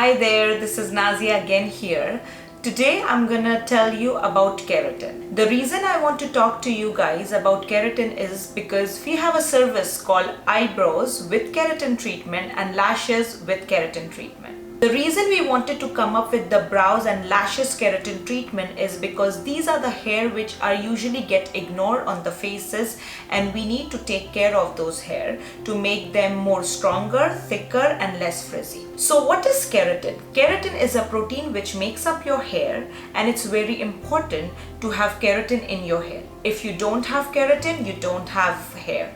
Hi there, this is Nazia again here. Today I'm gonna tell you about keratin. The reason I want to talk to you guys about keratin is because we have a service called eyebrows with keratin treatment and lashes with keratin treatment. The reason we wanted to come up with the brows and lashes keratin treatment is because these are the hair which are usually get ignored on the faces, and we need to take care of those hair to make them more stronger, thicker and less frizzy. So what is keratin? Keratin is a protein which makes up your hair, and it's very important to have keratin in your hair. If you don't have keratin, you don't have hair.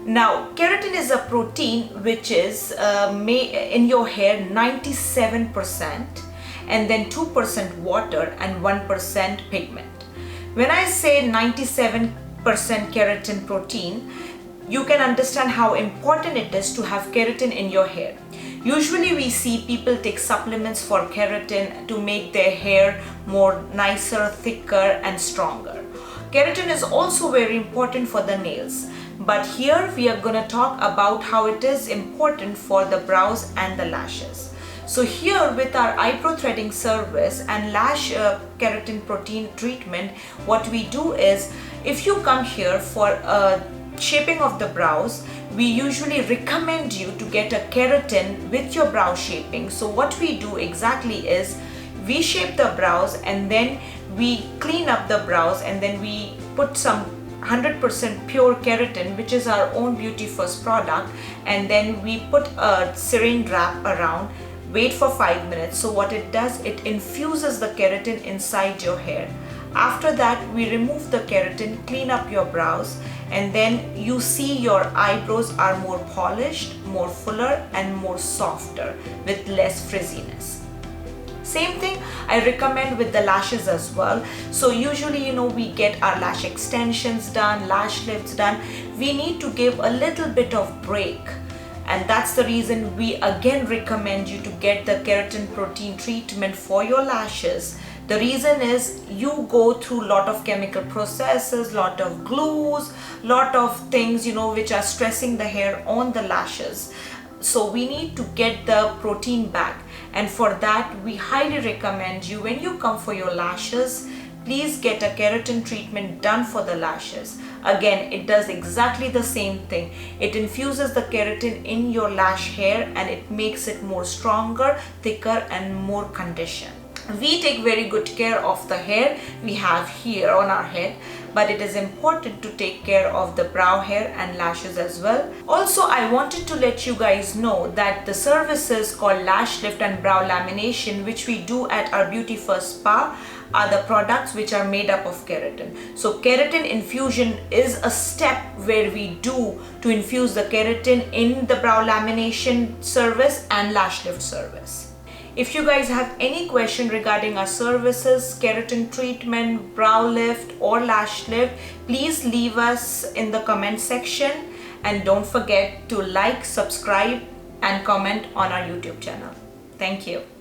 Now, keratin is a protein which is in your hair 97% and then 2% water and 1% pigment. When I say 97% keratin protein, you can understand how important it is to have keratin in your hair. Usually we see people take supplements for keratin to make their hair more nicer, thicker and stronger. Keratin is also very important for the nails. But here we are going to talk about how it is important for the brows and the lashes. So here with our eyebrow threading service and lash keratin protein treatment, what we do is, if you come here for shaping of the brows, we usually recommend you to get a keratin with your brow shaping. So what we do exactly is, we shape the brows and then we clean up the brows, and then we put some 100% pure keratin, which is our own Beauty First product, and then we put a saran wrap around, wait for 5 minutes. So what it does, it infuses the keratin inside your hair. After that, we remove the keratin, clean up your brows, and then you see your eyebrows are more polished, more fuller and more softer with less frizziness. Same thing I recommend with the lashes as well. So usually, we get our lash extensions done, lash lifts done. We need to give a little bit of break, and that's the reason we again recommend you to get the keratin protein treatment for your lashes. The reason is, you go through lot of chemical processes, lot of glues, lot of things which are stressing the hair on the lashes. So we need to get the protein back, and for that we highly recommend you, when you come for your lashes, please get a keratin treatment done for the lashes. Again, it does exactly the same thing. It infuses the keratin in your lash hair and it makes it more stronger, thicker and more conditioned. We take very good care of the hair we have here on our head, but it is important to take care of the brow hair and lashes as well. Also, I wanted to let you guys know that the services called lash lift and brow lamination, which we do at our Beauty First Spa, are the products which are made up of keratin. So keratin infusion is a step where we do to infuse the keratin in the brow lamination service and lash lift service. If you guys have any question regarding our services, keratin treatment, brow lift or lash lift, please leave us in the comment section, and don't forget to like, subscribe and comment on our YouTube channel. Thank you.